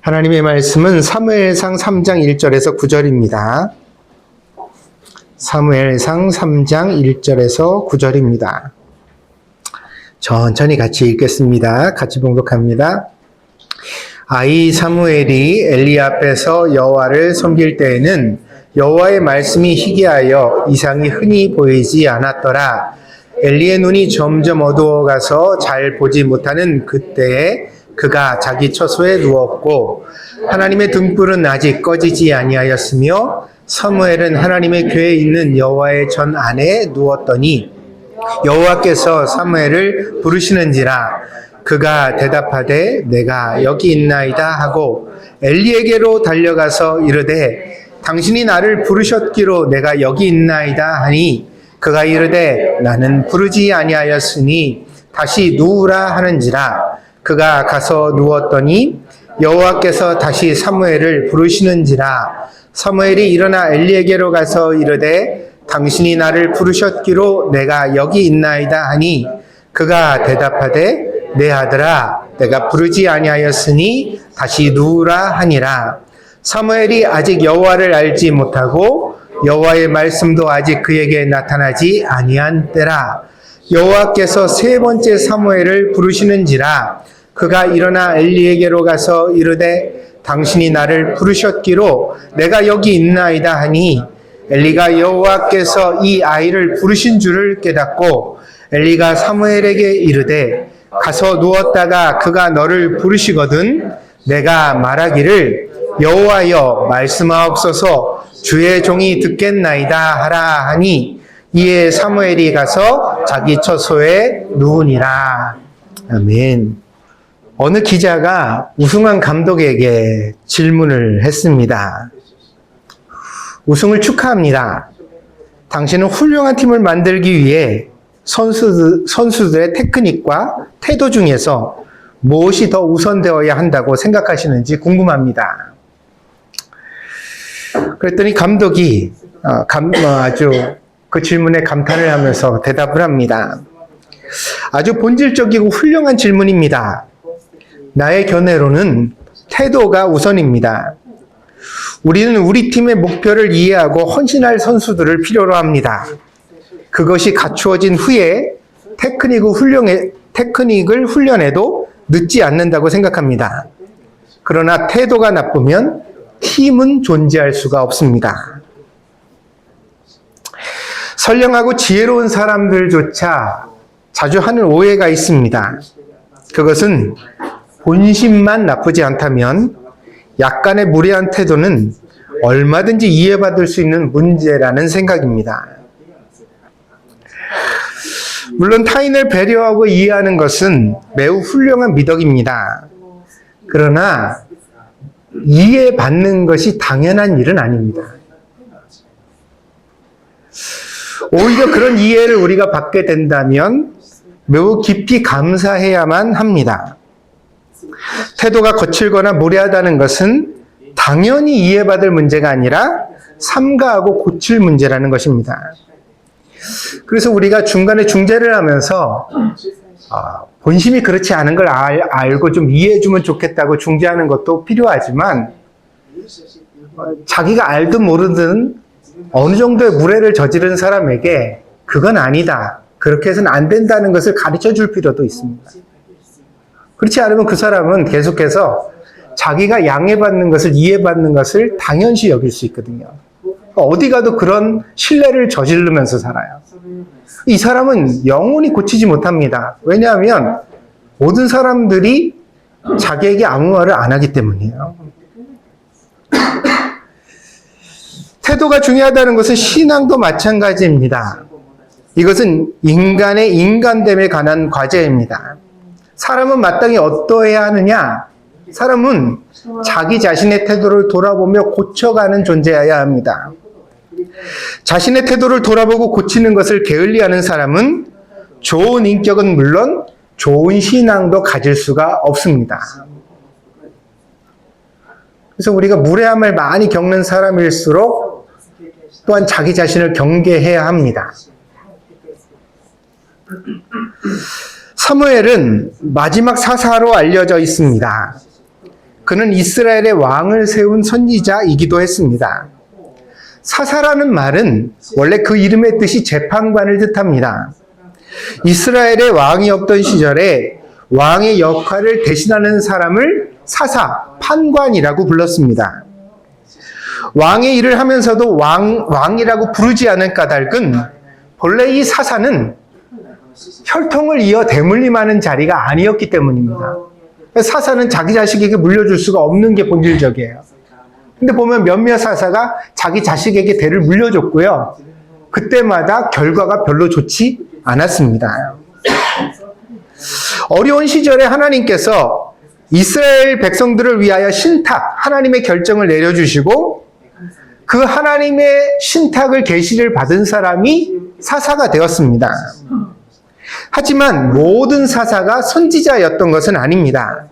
하나님의 말씀은 사무엘상 3장 1절에서 9절입니다. 사무엘상 3장 1절에서 9절입니다. 천천히 같이 읽겠습니다. 같이 봉독합니다. 아이 사무엘이 엘리 앞에서 여호와를 섬길 때에는 여호와의 말씀이 희귀하여 이상이 흔히 보이지 않았더라. 엘리의 눈이 점점 어두워가서 잘 보지 못하는 그때에 그가 자기 처소에 누웠고 하나님의 등불은 아직 꺼지지 아니하였으며 사무엘은 하나님의 궤에 있는 여호와의 전 안에 누웠더니 여호와께서 사무엘을 부르시는지라. 그가 대답하되 내가 여기 있나이다 하고 엘리에게로 달려가서 이르되 당신이 나를 부르셨기로 내가 여기 있나이다 하니 그가 이르되 나는 부르지 아니하였으니 다시 누우라 하는지라. 그가 가서 누웠더니 여호와께서 다시 사무엘을 부르시는지라. 사무엘이 일어나 엘리에게로 가서 이르되 당신이 나를 부르셨기로 내가 여기 있나이다 하니 그가 대답하되 내 아들아 내가 부르지 아니하였으니 다시 누우라 하니라. 사무엘이 아직 여호와를 알지 못하고 여호와의 말씀도 아직 그에게 나타나지 아니한 때라. 여호와께서 세 번째 사무엘을 부르시는지라. 그가 일어나 엘리에게로 가서 이르되 당신이 나를 부르셨기로 내가 여기 있나이다 하니 엘리가 여호와께서 이 아이를 부르신 줄을 깨닫고 엘리가 사무엘에게 이르되 가서 누웠다가 그가 너를 부르시거든 내가 말하기를 여호와여 말씀하옵소서 주의 종이 듣겠나이다 하라 하니 이에 사무엘이 가서 자기 처소에 누우니라. 아멘. 어느 기자가 우승한 감독에게 질문을 했습니다. 우승을 축하합니다. 당신은 훌륭한 팀을 만들기 위해 선수들의 테크닉과 태도 중에서 무엇이 더 우선되어야 한다고 생각하시는지 궁금합니다. 그랬더니 감독이 아주 그 질문에 감탄을 하면서 대답을 합니다. 아주 본질적이고 훌륭한 질문입니다. 나의 견해로는 태도가 우선입니다. 우리는 우리 팀의 목표를 이해하고 헌신할 선수들을 필요로 합니다. 그것이 갖추어진 후에 테크닉을 훈련해도 늦지 않는다고 생각합니다. 그러나 태도가 나쁘면 팀은 존재할 수가 없습니다. 선량하고 지혜로운 사람들조차 자주 하는 오해가 있습니다. 그것은 본심만 나쁘지 않다면 약간의 무례한 태도는 얼마든지 이해받을 수 있는 문제라는 생각입니다. 물론 타인을 배려하고 이해하는 것은 매우 훌륭한 미덕입니다. 그러나 이해받는 것이 당연한 일은 아닙니다. 오히려 그런 이해를 우리가 받게 된다면 매우 깊이 감사해야만 합니다. 태도가 거칠거나 무례하다는 것은 당연히 이해받을 문제가 아니라 삼가하고 고칠 문제라는 것입니다. 그래서 우리가 중간에 중재를 하면서 본심이 그렇지 않은 걸 알고 좀 이해해주면 좋겠다고 중재하는 것도 필요하지만 자기가 알든 모르든 어느 정도의 무례를 저지른 사람에게 그건 아니다, 그렇게 해서는 안 된다는 것을 가르쳐 줄 필요도 있습니다. 그렇지 않으면 그 사람은 계속해서 자기가 양해받는 것을, 이해받는 것을 당연시 여길 수 있거든요. 어디 가도 그런 신뢰를 저지르면서 살아요. 이 사람은 영원히 고치지 못합니다. 왜냐하면 모든 사람들이 자기에게 아무 말을 안 하기 때문이에요. 태도가 중요하다는 것은 신앙도 마찬가지입니다. 이것은 인간의 인간됨에 관한 과제입니다. 사람은 마땅히 어떠해야 하느냐? 사람은 자기 자신의 태도를 돌아보며 고쳐가는 존재여야 합니다. 자신의 태도를 돌아보고 고치는 것을 게을리하는 사람은 좋은 인격은 물론 좋은 신앙도 가질 수가 없습니다. 그래서 우리가 무례함을 많이 겪는 사람일수록 또한 자기 자신을 경계해야 합니다. 사무엘은 마지막 사사로 알려져 있습니다. 그는 이스라엘의 왕을 세운 선지자이기도 했습니다. 사사라는 말은 원래 그 이름의 뜻이 재판관을 뜻합니다. 이스라엘의 왕이 없던 시절에 왕의 역할을 대신하는 사람을 사사, 판관이라고 불렀습니다. 왕의 일을 하면서도 왕이라고 부르지 않은 까닭은 본래 이 사사는 혈통을 이어 대물림하는 자리가 아니었기 때문입니다. 사사는 자기 자식에게 물려줄 수가 없는 게 본질적이에요. 근데 보면 몇몇 사사가 자기 자식에게 대를 물려줬고요. 그때마다 결과가 별로 좋지 않았습니다. 어려운 시절에 하나님께서 이스라엘 백성들을 위하여 신탁, 하나님의 결정을 내려주시고 그 하나님의 신탁을 계시를 받은 사람이 사사가 되었습니다. 하지만 모든 사사가 선지자였던 것은 아닙니다.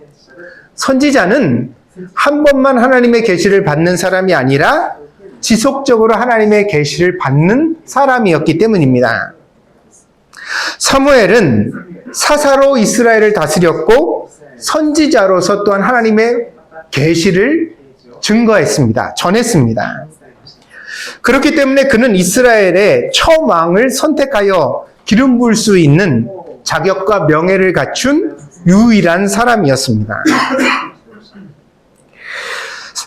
선지자는 한 번만 하나님의 계시를 받는 사람이 아니라 지속적으로 하나님의 계시를 받는 사람이었기 때문입니다. 사무엘은 사사로 이스라엘을 다스렸고 선지자로서 또한 하나님의 계시를 증거했습니다. 전했습니다. 그렇기 때문에 그는 이스라엘의 처음 왕을 선택하여 기름 부을 수 있는 자격과 명예를 갖춘 유일한 사람이었습니다.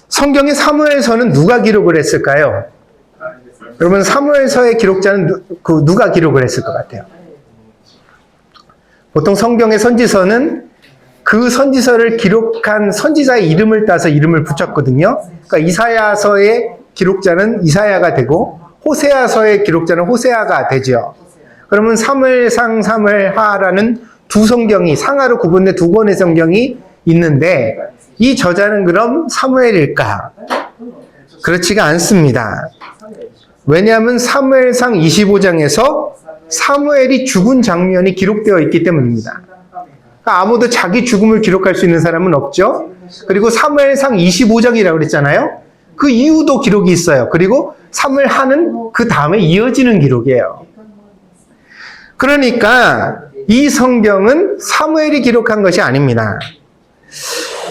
성경의 사무엘서는 누가 기록을 했을까요? 여러분, 사무엘서의 기록자는 누가 기록을 했을 것 같아요? 보통 성경의 선지서는 그 선지서를 기록한 선지자의 이름을 따서 이름을 붙였거든요. 그러니까 이사야서의 기록자는 이사야가 되고 호세아서의 기록자는 호세아가 되죠. 그러면 사무엘상, 사무엘하라는 두 성경이 상하로 구분된 두 권의 성경이 있는데 이 저자는 그럼 사무엘일까? 그렇지가 않습니다. 왜냐하면 사무엘상 25장에서 사무엘이 죽은 장면이 기록되어 있기 때문입니다. 그러니까 아무도 자기 죽음을 기록할 수 있는 사람은 없죠. 그리고 사무엘상 25장이라고 그랬잖아요. 그 이후도 기록이 있어요. 그리고 사무엘하는 그 다음에 이어지는 기록이에요. 그러니까 이 성경은 사무엘이 기록한 것이 아닙니다.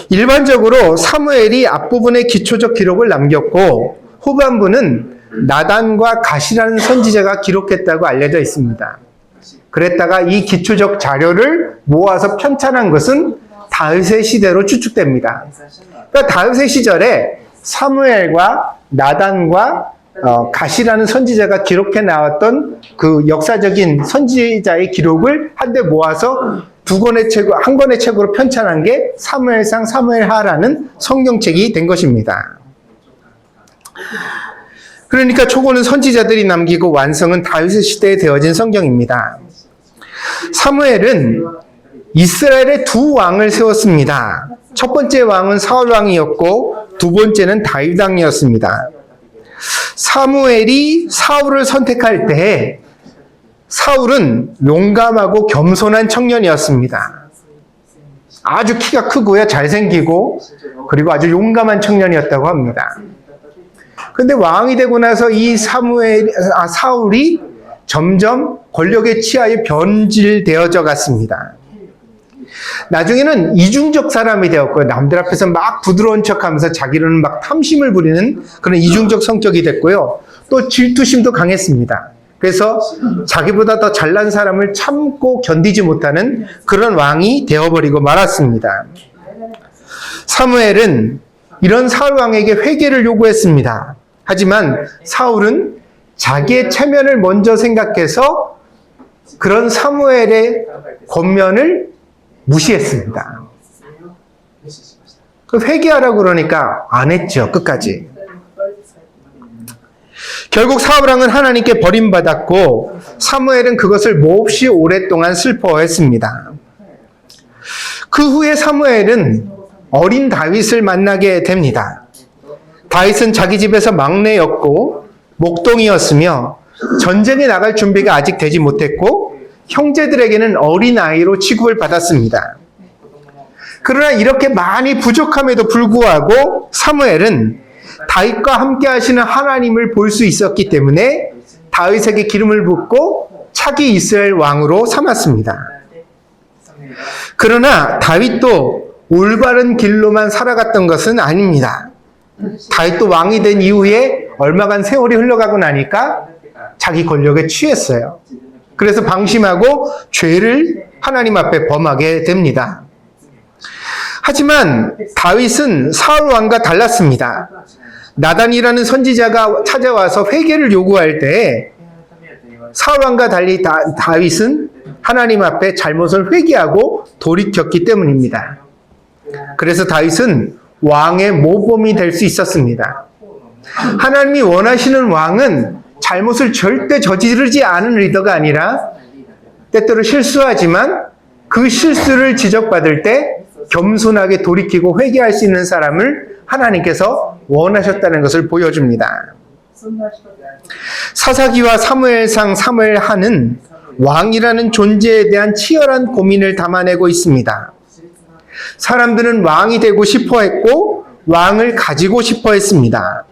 일반적으로 사무엘이 앞부분에 기초적 기록을 남겼고 후반부는 나단과 갓이라는 선지자가 기록했다고 알려져 있습니다. 그랬다가 이 기초적 자료를 모아서 편찬한 것은 다윗의 시대로 추측됩니다. 그러니까 다윗의 시절에 사무엘과 나단과 갓이라는 선지자가 기록해 나왔던 그 역사적인 선지자의 기록을 한데 모아서 한 권의 책으로 편찬한 게 사무엘상, 사무엘하라는 성경책이 된 것입니다. 그러니까 초고는 선지자들이 남기고 완성은 다윗의 시대에 되어진 성경입니다. 사무엘은 이스라엘의 두 왕을 세웠습니다. 첫 번째 왕은 사울 왕이었고 두 번째는 다윗 왕이었습니다. 사무엘이 사울을 선택할 때 사울은 용감하고 겸손한 청년이었습니다. 아주 키가 크고요, 잘생기고 그리고 아주 용감한 청년이었다고 합니다. 그런데 왕이 되고 나서 이 사울이 점점 권력에 취하여 변질되어져 갔습니다. 나중에는 이중적 사람이 되었고요. 남들 앞에서 막 부드러운 척하면서 자기는 막 탐심을 부리는 그런 이중적 성격이 됐고요. 또 질투심도 강했습니다. 그래서 자기보다 더 잘난 사람을 참고 견디지 못하는 그런 왕이 되어버리고 말았습니다. 사무엘은 이런 사울 왕에게 회개를 요구했습니다. 하지만 사울은 자기의 체면을 먼저 생각해서 그런 사무엘의 권면을 무시했습니다. 회개하라고 그러니까 안 했죠. 끝까지. 결국 사울 왕은 하나님께 버림받았고 사무엘은 그것을 몹시 오랫동안 슬퍼했습니다. 그 후에 사무엘은 어린 다윗을 만나게 됩니다. 다윗은 자기 집에서 막내였고 목동이었으며 전쟁에 나갈 준비가 아직 되지 못했고 형제들에게는 어린아이로 취급을 받았습니다. 그러나 이렇게 많이 부족함에도 불구하고 사무엘은 다윗과 함께 하시는 하나님을 볼 수 있었기 때문에 다윗에게 기름을 붓고 차기 이스라엘 왕으로 삼았습니다. 그러나 다윗도 올바른 길로만 살아갔던 것은 아닙니다. 다윗도 왕이 된 이후에 얼마간 세월이 흘러가고 나니까 자기 권력에 취했어요. 그래서 방심하고 죄를 하나님 앞에 범하게 됩니다. 하지만 다윗은 사울 왕과 달랐습니다. 나단이라는 선지자가 찾아와서 회개를 요구할 때 사울 왕과 달리 다윗은 하나님 앞에 잘못을 회개하고 돌이켰기 때문입니다. 그래서 다윗은 왕의 모범이 될 수 있었습니다. 하나님이 원하시는 왕은 잘못을 절대 저지르지 않은 리더가 아니라 때때로 실수하지만 그 실수를 지적받을 때 겸손하게 돌이키고 회개할 수 있는 사람을 하나님께서 원하셨다는 것을 보여줍니다. 사사기와 사무엘상 사무엘하는 왕이라는 존재에 대한 치열한 고민을 담아내고 있습니다. 사람들은 왕이 되고 싶어 했고 왕을 가지고 싶어 했습니다.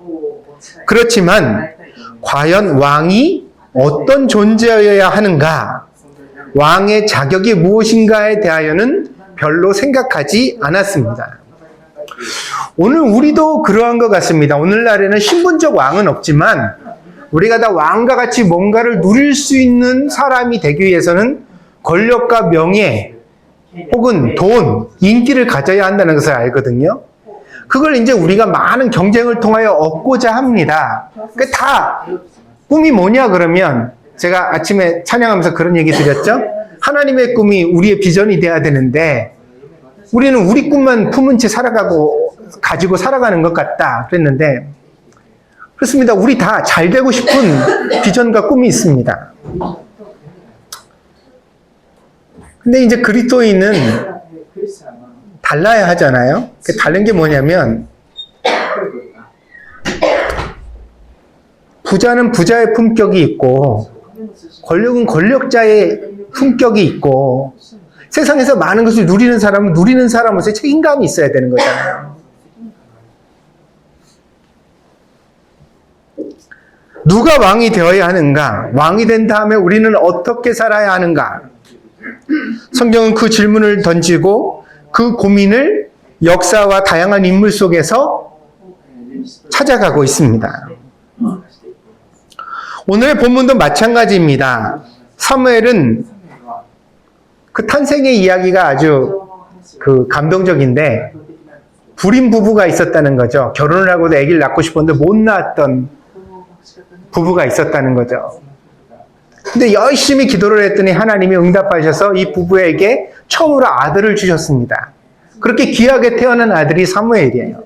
그렇지만 과연 왕이 어떤 존재여야 하는가? 왕의 자격이 무엇인가에 대하여는 별로 생각하지 않았습니다. 오늘 우리도 그러한 것 같습니다. 오늘날에는 신분적 왕은 없지만 우리가 다 왕과 같이 뭔가를 누릴 수 있는 사람이 되기 위해서는 권력과 명예 혹은 돈, 인기를 가져야 한다는 것을 알거든요. 그걸 이제 우리가 많은 경쟁을 통하여 얻고자 합니다. 그 다 꿈이 뭐냐 그러면 제가 아침에 찬양하면서 그런 얘기 드렸죠. 하나님의 꿈이 우리의 비전이 돼야 되는데 우리는 우리 꿈만 품은 채 가지고 살아가는 것 같다 그랬는데 그렇습니다. 우리 다 잘 되고 싶은 비전과 꿈이 있습니다. 근데 이제 그리스도인은 달라야 하잖아요. 다른 게 뭐냐면 부자는 부자의 품격이 있고 권력은 권력자의 품격이 있고 세상에서 많은 것을 누리는 사람은 누리는 사람으로서의 책임감이 있어야 되는 거잖아요. 누가 왕이 되어야 하는가? 왕이 된 다음에 우리는 어떻게 살아야 하는가? 성경은 그 질문을 던지고 그 고민을 역사와 다양한 인물 속에서 찾아가고 있습니다. 오늘의 본문도 마찬가지입니다. 사무엘은 그 탄생의 이야기가 아주 감동적인데 불임 부부가 있었다는 거죠. 결혼을 하고도 아기를 낳고 싶었는데 못 낳았던 부부가 있었다는 거죠. 근데 열심히 기도를 했더니 하나님이 응답하셔서 이 부부에게 처음으로 아들을 주셨습니다. 그렇게 귀하게 태어난 아들이 사무엘이에요.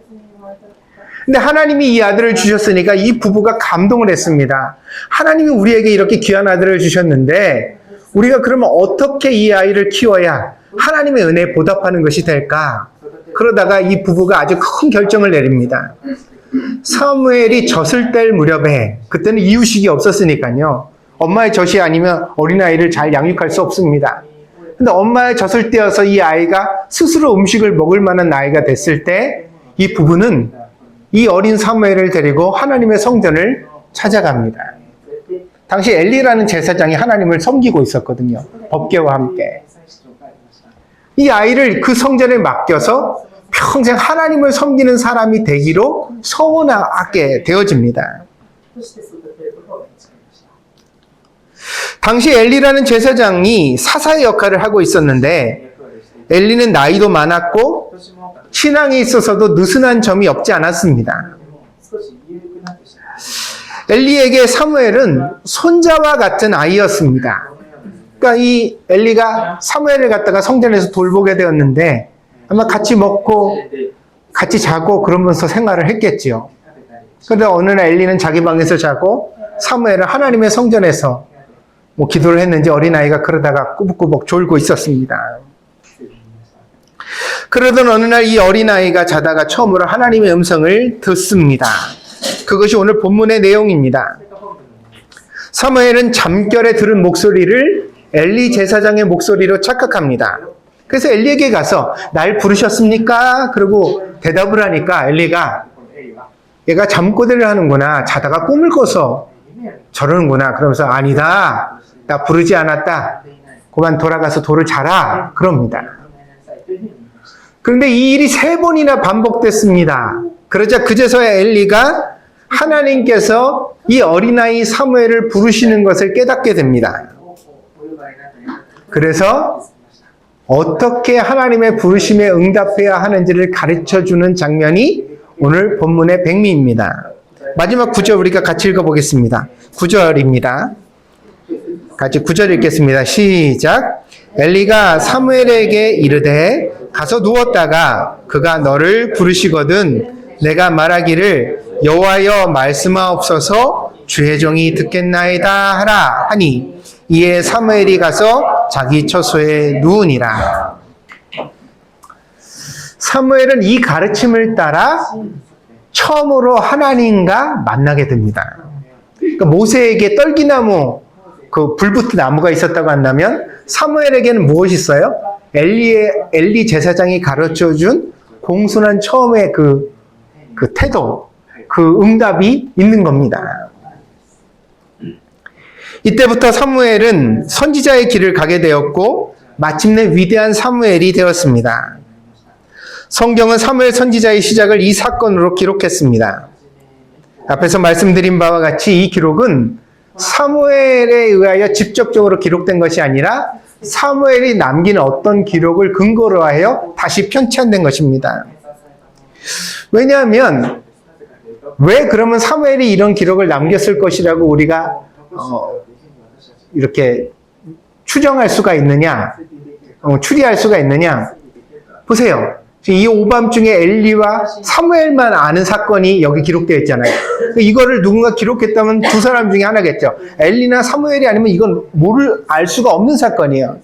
근데 하나님이 이 아들을 주셨으니까 이 부부가 감동을 했습니다. 하나님이 우리에게 이렇게 귀한 아들을 주셨는데 우리가 그러면 어떻게 이 아이를 키워야 하나님의 은혜에 보답하는 것이 될까? 그러다가 이 부부가 아주 큰 결정을 내립니다. 사무엘이 젖을 뗄 무렵에 그때는 이유식이 없었으니까요. 엄마의 젖이 아니면 어린아이를 잘 양육할 수 없습니다. 근데 엄마의 젖을 떼어서 이 아이가 스스로 음식을 먹을 만한 나이가 됐을 때 이 부부는 이 어린 사무엘을 데리고 하나님의 성전을 찾아갑니다. 당시 엘리라는 제사장이 하나님을 섬기고 있었거든요. 법궤와 함께. 이 아이를 그 성전에 맡겨서 평생 하나님을 섬기는 사람이 되기로 서원하게 되어집니다. 당시 엘리라는 제사장이 사사의 역할을 하고 있었는데 엘리는 나이도 많았고 신앙에 있어서도 느슨한 점이 없지 않았습니다. 엘리에게 사무엘은 손자와 같은 아이였습니다. 그러니까 이 엘리가 사무엘을 갖다가 성전에서 돌보게 되었는데 아마 같이 먹고 같이 자고 그러면서 생활을 했겠지요. 그런데 어느 날 엘리는 자기 방에서 자고 사무엘은 하나님의 성전에서 기도를 했는지 어린아이가 그러다가 꾸벅꾸벅 졸고 있었습니다. 그러던 어느 날 이 어린아이가 자다가 처음으로 하나님의 음성을 듣습니다. 그것이 오늘 본문의 내용입니다. 사무엘은 잠결에 들은 목소리를 엘리 제사장의 목소리로 착각합니다. 그래서 엘리에게 가서 날 부르셨습니까? 그러고 대답을 하니까 엘리가 얘가 잠꼬대를 하는구나. 자다가 꿈을 꿔서 저러는구나. 그러면서 아니다. 나 부르지 않았다. 그만 돌아가서 돌을 자라. 그럽니다. 그런데 이 일이 3번이나 반복됐습니다. 그러자 그제서야 엘리가 하나님께서 이 어린아이 사무엘을 부르시는 것을 깨닫게 됩니다. 그래서 어떻게 하나님의 부르심에 응답해야 하는지를 가르쳐주는 장면이 오늘 본문의 백미입니다. 마지막 9절 우리가 같이 읽어보겠습니다. 9절입니다. 같이 9절 읽겠습니다. 시작. 엘리가 사무엘에게 이르되 가서 누웠다가 그가 너를 부르시거든 내가 말하기를 여호와여 말씀하옵소서 주의 종이 듣겠나이다 하라 하니 이에 사무엘이 가서 자기 처소에 누우니라. 사무엘은 이 가르침을 따라 처음으로 하나님과 만나게 됩니다. 그러니까 모세에게 떨기나무, 그 불붙은 나무가 있었다고 한다면 사무엘에게는 무엇이 있어요? 엘리 제사장이 가르쳐준 공손한 처음의 그 태도, 그 응답이 있는 겁니다. 이때부터 사무엘은 선지자의 길을 가게 되었고 마침내 위대한 사무엘이 되었습니다. 성경은 사무엘 선지자의 시작을 이 사건으로 기록했습니다. 앞에서 말씀드린 바와 같이 이 기록은 사무엘에 의하여 직접적으로 기록된 것이 아니라 사무엘이 남긴 어떤 기록을 근거로 하여 다시 편찬된 것입니다. 왜냐하면 왜 그러면 사무엘이 이런 기록을 남겼을 것이라고 우리가 이렇게 추정할 수가 있느냐, 추리할 수가 있느냐. 보세요. 이 오밤중에 엘리와 사무엘만 아는 사건이 여기 기록되어 있잖아요. 이거를 누군가 기록했다면 두 사람 중에 하나겠죠. 엘리나 사무엘이 아니면 이건 알 수가 없는 사건이에요.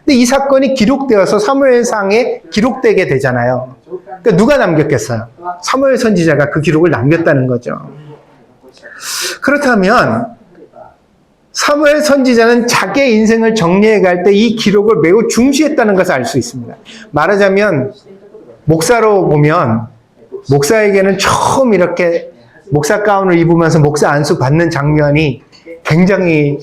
근데 이 사건이 기록되어서 사무엘상에 기록되게 되잖아요. 그러니까 누가 남겼겠어요? 사무엘 선지자가 그 기록을 남겼다는 거죠. 그렇다면 사무엘 선지자는 자기의 인생을 정리해 갈 때 이 기록을 매우 중시했다는 것을 알 수 있습니다. 말하자면 목사로 보면 목사에게는 처음 이렇게 목사 가운을 입으면서 목사 안수 받는 장면이 굉장히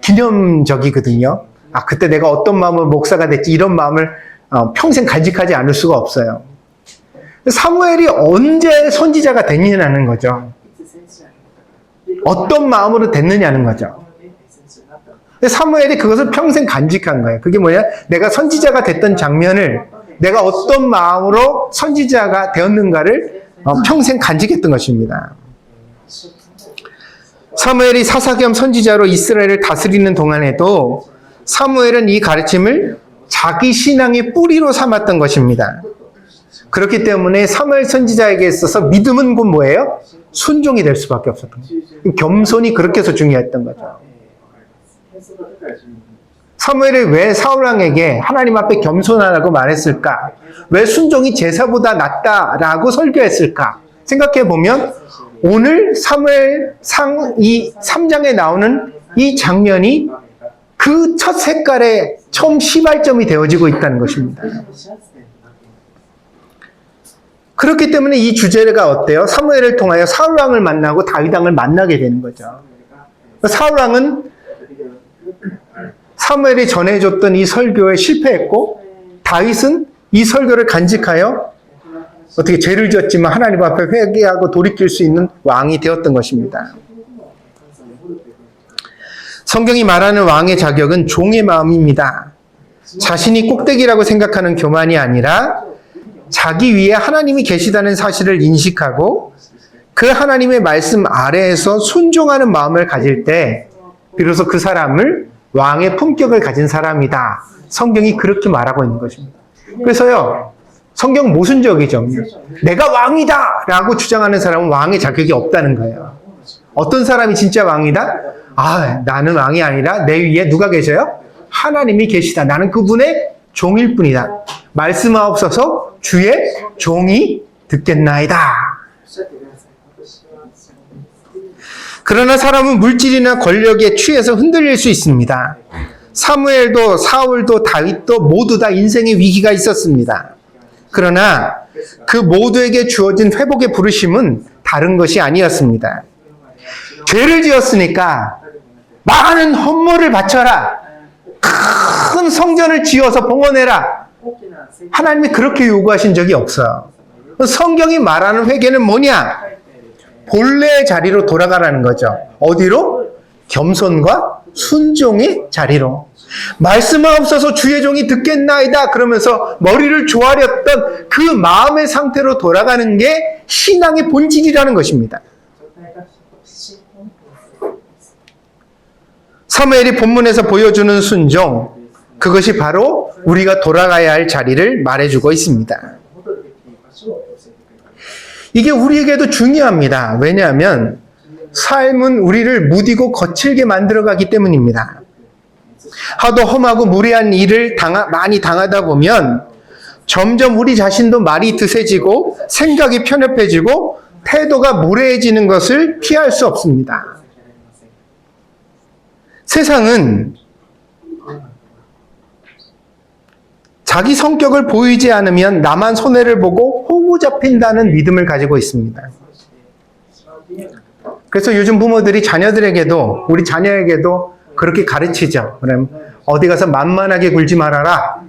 기념적이거든요. 그때 내가 어떤 마음으로 목사가 됐지 이런 마음을 평생 간직하지 않을 수가 없어요. 사무엘이 언제 선지자가 됐느냐는 거죠. 어떤 마음으로 됐느냐는 거죠. 사무엘이 그것을 평생 간직한 거예요. 그게 뭐냐? 내가 선지자가 됐던 장면을 내가 어떤 마음으로 선지자가 되었는가를 평생 간직했던 것입니다. 사무엘이 사사 겸 선지자로 이스라엘을 다스리는 동안에도 사무엘은 이 가르침을 자기 신앙의 뿌리로 삼았던 것입니다. 그렇기 때문에 사무엘 선지자에게 있어서 믿음은 곧 뭐예요? 순종이 될 수밖에 없었던 거죠. 겸손이 그렇게 해서 중요했던 거죠. 사무엘이 왜 사울왕에게 하나님 앞에 겸손하라고 말했을까? 왜 순종이 제사보다 낫다라고 설교했을까? 생각해 보면 오늘 사무엘상 이 3장에 나오는 이 장면이 그 첫 색깔의 처음 시발점이 되어지고 있다는 것입니다. 그렇기 때문에 이 주제가 어때요? 사무엘을 통하여 사울왕을 만나고 다윗왕을 만나게 되는 거죠. 사울왕은 사무엘이 전해줬던 이 설교에 실패했고 다윗은 이 설교를 간직하여 어떻게 죄를 지었지만 하나님 앞에 회개하고 돌이킬 수 있는 왕이 되었던 것입니다. 성경이 말하는 왕의 자격은 종의 마음입니다. 자신이 꼭대기라고 생각하는 교만이 아니라 자기 위에 하나님이 계시다는 사실을 인식하고 그 하나님의 말씀 아래에서 순종하는 마음을 가질 때 비로소 그 사람을 왕의 품격을 가진 사람이다. 성경이 그렇게 말하고 있는 것입니다. 그래서요, 성경 모순적이죠. 내가 왕이다! 라고 주장하는 사람은 왕의 자격이 없다는 거예요. 어떤 사람이 진짜 왕이다? 나는 왕이 아니라 내 위에 누가 계셔요? 하나님이 계시다. 나는 그분의 종일 뿐이다. 말씀하옵소서 주의 종이 듣겠나이다. 그러나 사람은 물질이나 권력에 취해서 흔들릴 수 있습니다. 사무엘도 사울도 다윗도 모두 다 인생의 위기가 있었습니다. 그러나 그 모두에게 주어진 회복의 부르심은 다른 것이 아니었습니다. 죄를 지었으니까 많은 헌물을 바쳐라. 큰 성전을 지어서 봉헌해라. 하나님이 그렇게 요구하신 적이 없어요. 성경이 말하는 회개는 뭐냐? 본래의 자리로 돌아가라는 거죠. 어디로? 겸손과 순종의 자리로. 말씀하옵소서 주의 종이 듣겠나이다 그러면서 머리를 조아렸던 그 마음의 상태로 돌아가는 게 신앙의 본질이라는 것입니다. 사무엘이 본문에서 보여주는 순종, 그것이 바로 우리가 돌아가야 할 자리를 말해주고 있습니다. 이게 우리에게도 중요합니다. 왜냐하면 삶은 우리를 무디고 거칠게 만들어가기 때문입니다. 하도 험하고 무례한 일을 많이 당하다 보면 점점 우리 자신도 말이 드세지고 생각이 편협해지고 태도가 무례해지는 것을 피할 수 없습니다. 세상은 자기 성격을 보이지 않으면 나만 손해를 보고 호구 잡힌다는 믿음을 가지고 있습니다. 그래서 요즘 부모들이 자녀들에게도, 우리 자녀에게도 그렇게 가르치죠. 그럼 어디 가서 만만하게 굴지 말아라.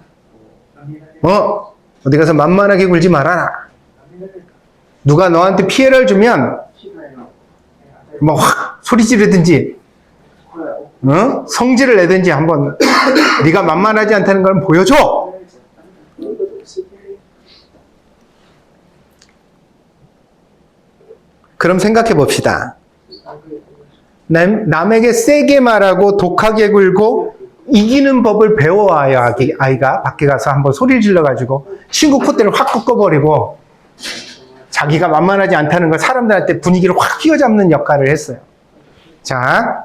어디 가서 만만하게 굴지 말아라. 누가 너한테 피해를 주면 뭐 확 소리 지르든지 성질을 내든지 한번 네가 만만하지 않다는 걸 보여줘. 그럼 생각해 봅시다. 남에게 세게 말하고 독하게 굴고 이기는 법을 배워와야 아이가 밖에 가서 한번 소리를 질러가지고 친구 콧대를 확 꺾어버리고 자기가 만만하지 않다는 걸 사람들한테 분위기를 확 휘어잡는 역할을 했어요. 자,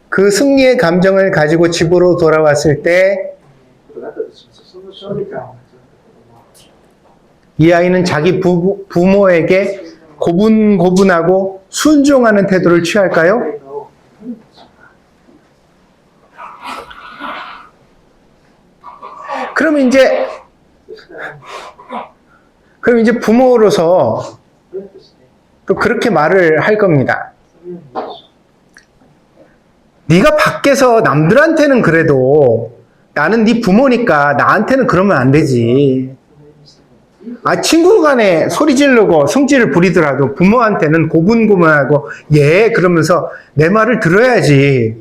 그 승리의 감정을 가지고 집으로 돌아왔을 때 이 아이는 자기 부모에게 고분고분하고 순종하는 태도를 취할까요? 그럼 이제 부모로서 또 그렇게 말을 할 겁니다. 네가 밖에서 남들한테는 그래도 나는 네 부모니까 나한테는 그러면 안 되지. 친구 간에 소리 지르고 성질을 부리더라도 부모한테는 고분고분하고 예 그러면서 내 말을 들어야지.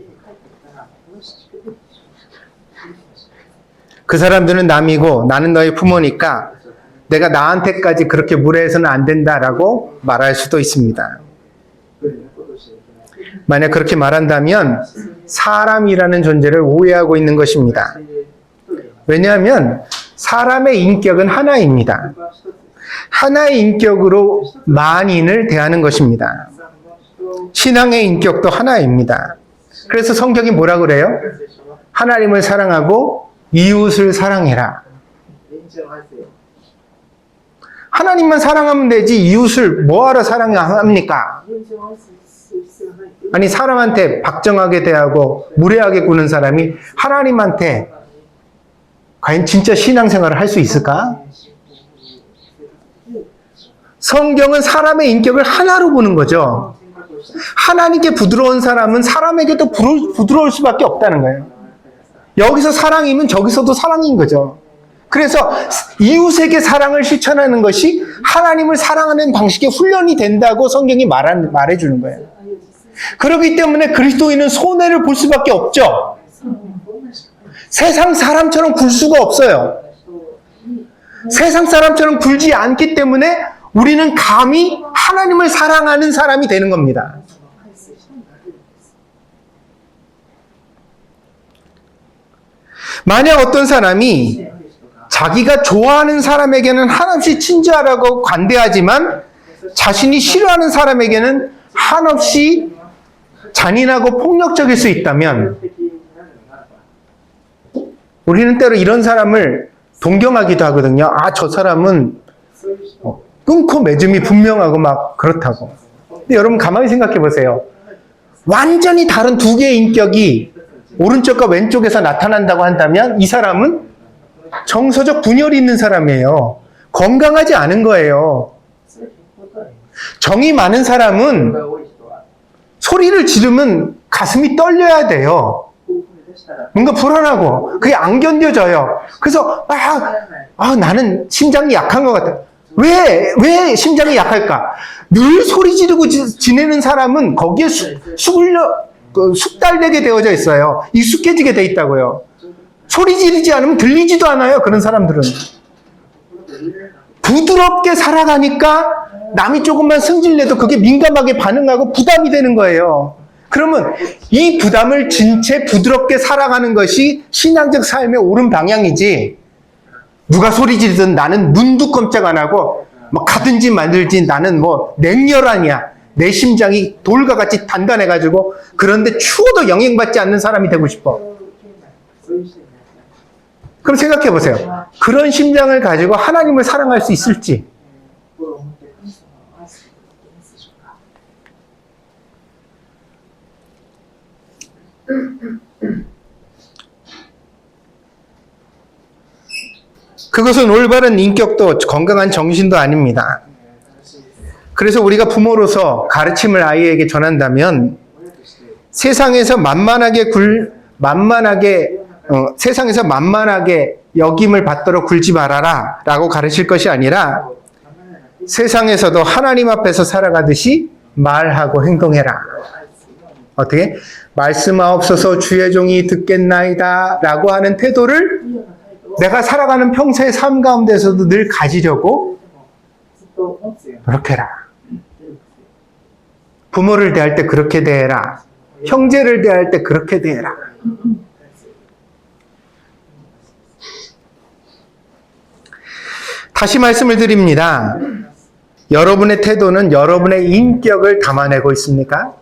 그 사람들은 남이고 나는 너의 부모니까 내가 나한테까지 그렇게 무례해서는 안 된다라고 말할 수도 있습니다. 만약 그렇게 말한다면 사람이라는 존재를 오해하고 있는 것입니다. 왜냐하면 사람의 인격은 하나입니다. 하나의 인격으로 만인을 대하는 것입니다. 신앙의 인격도 하나입니다. 그래서 성경이 뭐라 그래요? 하나님을 사랑하고 이웃을 사랑해라. 하나님만 사랑하면 되지 이웃을 뭐하러 사랑합니까? 아니 사람한테 박정하게 대하고 무례하게 구는 사람이 하나님한테 과연 진짜 신앙생활을 할 수 있을까? 성경은 사람의 인격을 하나로 보는 거죠. 하나님께 부드러운 사람은 사람에게도 부드러울 수밖에 없다는 거예요. 여기서 사랑이면 저기서도 사랑인 거죠. 그래서 이웃에게 사랑을 실천하는 것이 하나님을 사랑하는 방식의 훈련이 된다고 성경이 말해주는 거예요. 그렇기 때문에 그리스도인은 손해를 볼 수밖에 없죠. 세상 사람처럼 굴 수가 없어요. 세상 사람처럼 굴지 않기 때문에 우리는 감히 하나님을 사랑하는 사람이 되는 겁니다. 만약 어떤 사람이 자기가 좋아하는 사람에게는 한없이 친절하고 관대하지만 자신이 싫어하는 사람에게는 한없이 잔인하고 폭력적일 수 있다면 우리는 때로 이런 사람을 동경하기도 하거든요. 저 사람은 끊고 맺음이 분명하고 막 그렇다고. 근데 여러분 가만히 생각해 보세요. 완전히 다른 두 개의 인격이 오른쪽과 왼쪽에서 나타난다고 한다면 이 사람은 정서적 분열이 있는 사람이에요. 건강하지 않은 거예요. 정이 많은 사람은 소리를 지르면 가슴이 떨려야 돼요. 뭔가 불안하고 그게 안 견뎌져요. 그래서 나는 심장이 약한 것 같아. 왜 심장이 약할까? 늘 소리 지르고 지내는 사람은 거기에 숙달되게 되어져 있어요. 익숙해지게 돼 있다고요. 소리 지르지 않으면 들리지도 않아요. 그런 사람들은. 부드럽게 살아가니까 남이 조금만 승질내도 그게 민감하게 반응하고 부담이 되는 거예요. 그러면 이 부담을 진 채 부드럽게 살아가는 것이 신앙적 삶의 옳은 방향이지, 누가 소리 지르든 나는 눈도 깜짝 안 하고 막 가든지 만들지 나는 뭐 냉혈한이야. 내 심장이 돌과 같이 단단해가지고 그런데 추워도 영향받지 않는 사람이 되고 싶어. 그럼 생각해 보세요. 그런 심장을 가지고 하나님을 사랑할 수 있을지. 그것은 올바른 인격도 건강한 정신도 아닙니다. 그래서 우리가 부모로서 가르침을 아이에게 전한다면 세상에서 만만하게 여김을 받도록 굴지 말아라 라고 가르칠 것이 아니라 세상에서도 하나님 앞에서 살아가듯이 말하고 행동해라. 어떻게? 말씀하옵소서 주의 종이 듣겠나이다 라고 하는 태도를 내가 살아가는 평소의 삶 가운데서도 늘 가지려고 그렇게 해라. 부모를 대할 때 그렇게 대해라. 형제를 대할 때 그렇게 대해라. 다시 말씀을 드립니다. 여러분의 태도는 여러분의 인격을 담아내고 있습니까?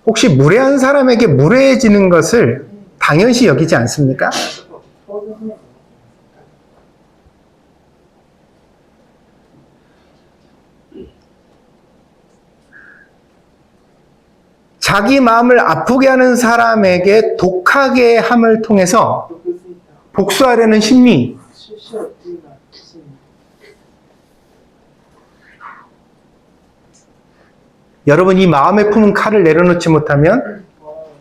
혹시 무례한 사람에게 무례해지는 것을 당연시 여기지 않습니까? 자기 마음을 아프게 하는 사람에게 독하게 함을 통해서 복수하려는 심리, 여러분 이 마음에 품은 칼을 내려놓지 못하면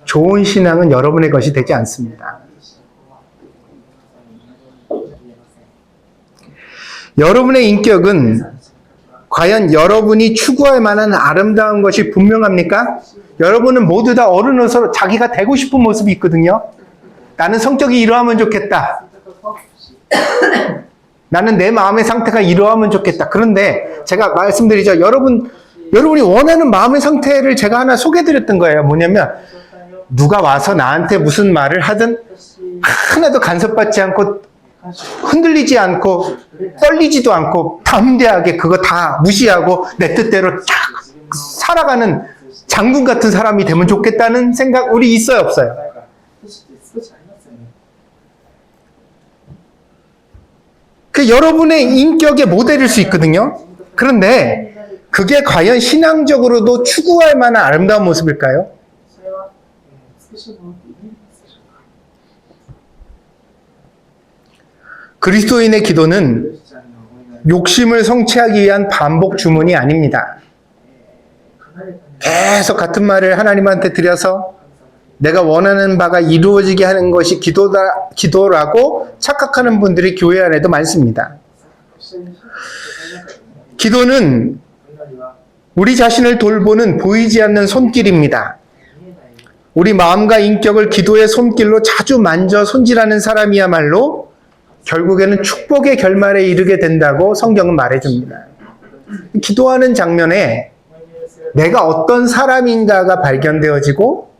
좋은 신앙은 여러분의 것이 되지 않습니다. 여러분의 인격은 과연 여러분이 추구할 만한 아름다운 것이 분명합니까? 여러분은 모두 다 어른으로서 자기가 되고 싶은 모습이 있거든요. 나는 성격이 이러하면 좋겠다. 나는 내 마음의 상태가 이러하면 좋겠다. 그런데 제가 말씀드리죠. 여러분이 원하는 마음의 상태를 제가 하나 소개해드렸던 거예요. 뭐냐면 누가 와서 나한테 무슨 말을 하든 하나도 간섭받지 않고 흔들리지 않고 떨리지도 않고 담대하게 그거 다 무시하고 내 뜻대로 쫙 살아가는 장군 같은 사람이 되면 좋겠다는 생각 우리 있어요, 없어요? 그 여러분의 인격의 모델일 수 있거든요. 그런데 그게 과연 신앙적으로도 추구할 만한 아름다운 모습일까요? 그리스도인의 기도는 욕심을 성취하기 위한 반복 주문이 아닙니다. 계속 같은 말을 하나님한테 드려서 내가 원하는 바가 이루어지게 하는 것이 기도라고 착각하는 분들이 교회 안에도 많습니다. 기도는 우리 자신을 돌보는 보이지 않는 손길입니다. 우리 마음과 인격을 기도의 손길로 자주 만져 손질하는 사람이야말로 결국에는 축복의 결말에 이르게 된다고 성경은 말해줍니다. 기도하는 장면에 내가 어떤 사람인가가 발견되어지고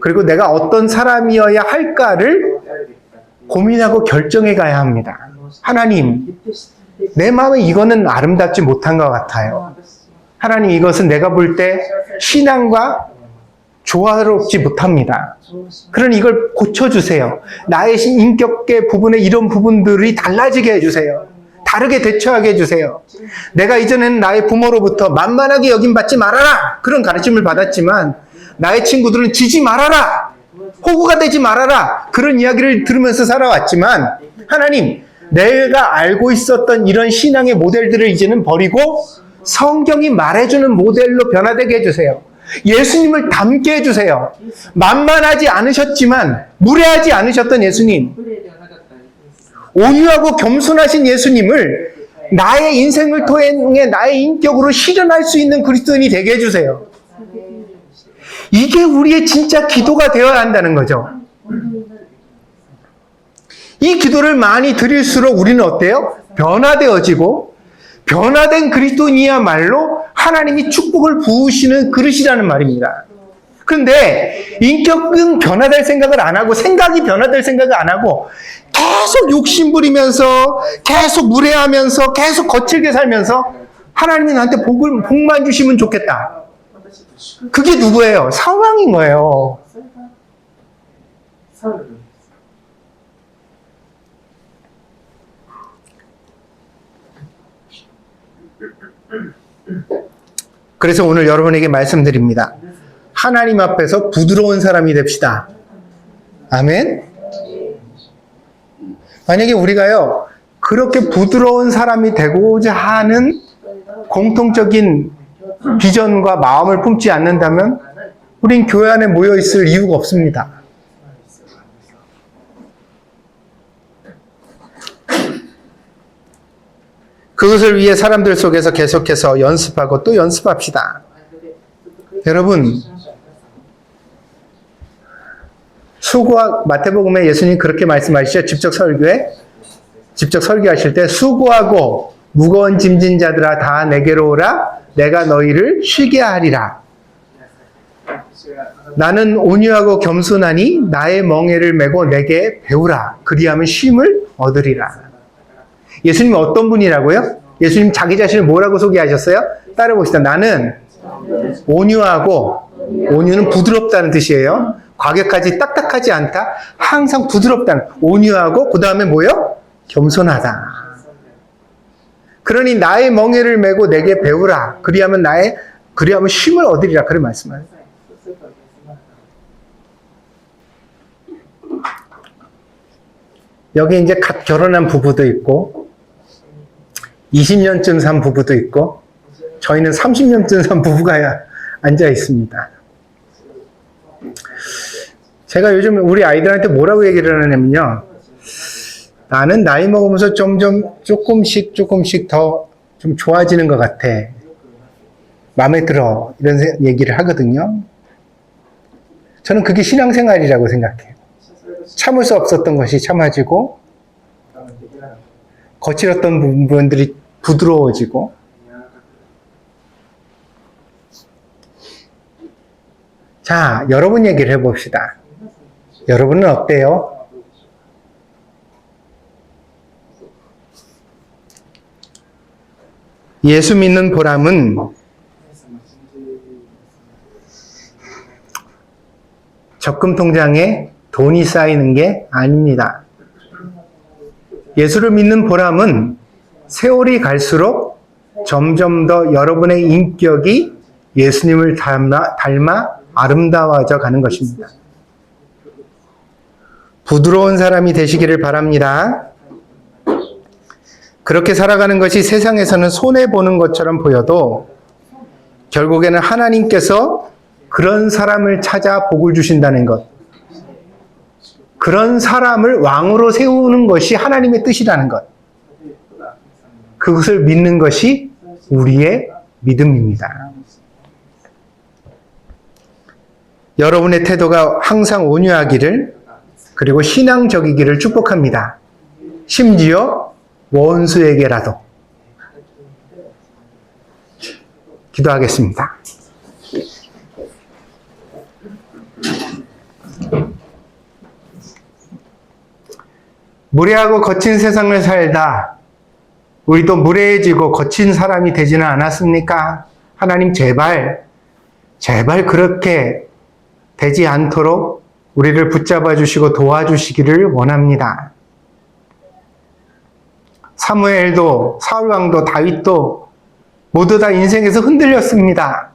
그리고 내가 어떤 사람이어야 할까를 고민하고 결정해 가야 합니다. 하나님, 내 마음에 이거는 아름답지 못한 것 같아요. 하나님, 이것은 내가 볼 때 신앙과 조화롭지 못합니다. 그러니 이걸 고쳐주세요. 나의 인격계 부분에 이런 부분들이 달라지게 해주세요. 다르게 대처하게 해주세요. 내가 이전에는 나의 부모로부터 만만하게 여김받지 말아라 그런 가르침을 받았지만 나의 친구들은 지지 말아라, 호구가 되지 말아라 그런 이야기를 들으면서 살아왔지만 하나님, 내가 알고 있었던 이런 신앙의 모델들을 이제는 버리고 성경이 말해주는 모델로 변화되게 해주세요. 예수님을 닮게 해주세요. 만만하지 않으셨지만 무례하지 않으셨던 예수님, 온유하고 겸손하신 예수님을 나의 인생을 통해 나의 인격으로 실현할 수 있는 그리스도인이 되게 해주세요. 이게 우리의 진짜 기도가 되어야 한다는 거죠. 이 기도를 많이 드릴수록 우리는 어때요? 변화되어지고, 변화된 그리스도인이야말로 하나님이 축복을 부으시는 그릇이라는 말입니다. 그런데 인격은 변화될 생각을 안 하고, 생각이 변화될 생각을 안 하고, 계속 욕심부리면서, 계속 무례하면서, 계속 거칠게 살면서 하나님이 나한테 복만 주시면 좋겠다. 그게 누구예요? 상황인 거예요. 그래서 오늘 여러분에게 말씀드립니다. 하나님 앞에서 부드러운 사람이 됩시다. 아멘? 만약에 우리가요, 그렇게 부드러운 사람이 되고자 하는 공통적인 비전과 마음을 품지 않는다면 우린 교회 안에 모여 있을 이유가 없습니다. 그것을 위해 사람들 속에서 계속해서 연습하고 또 연습합시다. 여러분, 수고하고, 마태복음에 예수님 그렇게 말씀하시죠. 직접 설교하실 때 수고하고 무거운 짐진 자들아 다 내게로 오라. 내가 너희를 쉬게 하리라. 나는 온유하고 겸손하니 나의 멍에를 메고 내게 배우라. 그리하면 쉼을 얻으리라. 예수님이 어떤 분이라고요? 예수님 자기 자신을 뭐라고 소개하셨어요? 따라봅시다. 나는 온유하고, 온유는 부드럽다는 뜻이에요. 과격하지 딱딱하지 않다. 항상 부드럽다는, 온유하고 그 다음에 뭐요? 겸손하다. 그러니 나의 멍에를 메고 내게 배우라. 그리하면 쉼을 얻으리라. 그런 말씀을. 여기 이제 갓 결혼한 부부도 있고, 20년쯤 산 부부도 있고, 저희는 30년쯤 산 부부가 앉아 있습니다. 제가 요즘 우리 아이들한테 뭐라고 얘기를 하냐면요. 나는 나이 먹으면서 조금씩 더 좀 좋아지는 것 같아. 마음에 들어. 이런 얘기를 하거든요. 저는 그게 신앙생활이라고 생각해요. 참을 수 없었던 것이 참아지고, 거칠었던 부분들이 부드러워지고, 자, 여러분 얘기를 해봅시다. 여러분은 어때요? 예수 믿는 보람은 적금 통장에 돈이 쌓이는 게 아닙니다. 예수를 믿는 보람은 세월이 갈수록 점점 더 여러분의 인격이 예수님을 닮아 아름다워져 가는 것입니다. 부드러운 사람이 되시기를 바랍니다. 그렇게 살아가는 것이 세상에서는 손해보는 것처럼 보여도 결국에는 하나님께서 그런 사람을 찾아 복을 주신다는 것, 그런 사람을 왕으로 세우는 것이 하나님의 뜻이라는 것, 그것을 믿는 것이 우리의 믿음입니다. 여러분의 태도가 항상 온유하기를, 그리고 신앙적이기를 축복합니다. 심지어 원수에게라도. 기도하겠습니다. 무례하고 거친 세상을 살다 우리도 무례해지고 거친 사람이 되지는 않았습니까? 하나님 제발 그렇게 되지 않도록 우리를 붙잡아 주시고 도와주시기를 원합니다. 사무엘도, 사울왕도, 다윗도 모두 다 인생에서 흔들렸습니다.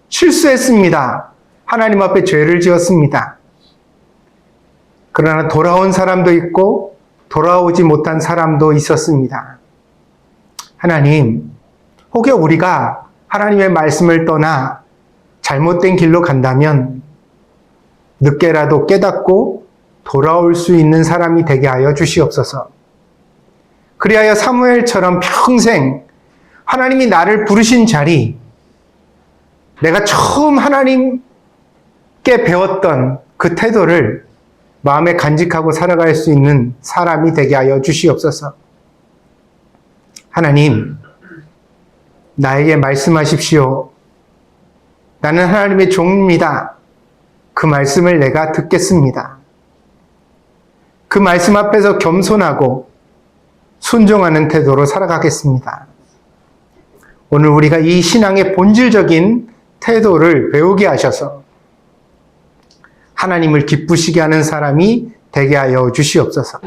실수했습니다. 하나님 앞에 죄를 지었습니다. 그러나 돌아온 사람도 있고 돌아오지 못한 사람도 있었습니다. 하나님, 혹여 우리가 하나님의 말씀을 떠나 잘못된 길로 간다면 늦게라도 깨닫고 돌아올 수 있는 사람이 되게 하여 주시옵소서. 그리하여 사무엘처럼 평생 하나님이 나를 부르신 자리, 내가 처음 하나님께 배웠던 그 태도를 마음에 간직하고 살아갈 수 있는 사람이 되게 하여 주시옵소서. 하나님, 나에게 말씀하십시오. 나는 하나님의 종입니다. 그 말씀을 내가 듣겠습니다. 그 말씀 앞에서 겸손하고 순종하는 태도로 살아가겠습니다. 오늘 우리가 이 신앙의 본질적인 태도를 배우게 하셔서 하나님을 기쁘시게 하는 사람이 되게 하여 주시옵소서.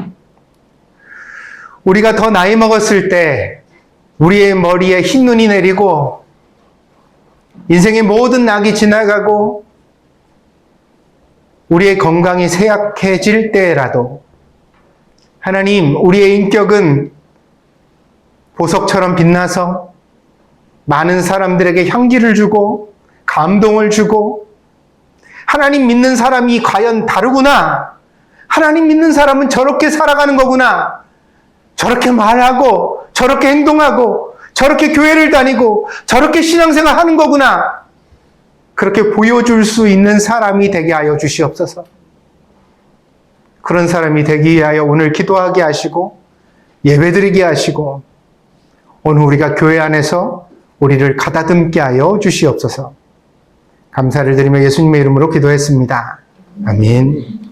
우리가 더 나이 먹었을 때 우리의 머리에 흰 눈이 내리고 인생의 모든 낙이 지나가고 우리의 건강이 쇠약해질 때라도 하나님, 우리의 인격은 보석처럼 빛나서 많은 사람들에게 향기를 주고 감동을 주고 하나님 믿는 사람이 과연 다르구나. 하나님 믿는 사람은 저렇게 살아가는 거구나. 저렇게 말하고 저렇게 행동하고 저렇게 교회를 다니고 저렇게 신앙생활 하는 거구나. 그렇게 보여줄 수 있는 사람이 되게 하여 주시옵소서. 그런 사람이 되기 위하여 오늘 기도하게 하시고 예배드리게 하시고 오늘 우리가 교회 안에서 우리를 가다듬게 하여 주시옵소서. 감사를 드리며 예수님의 이름으로 기도했습니다. 아멘.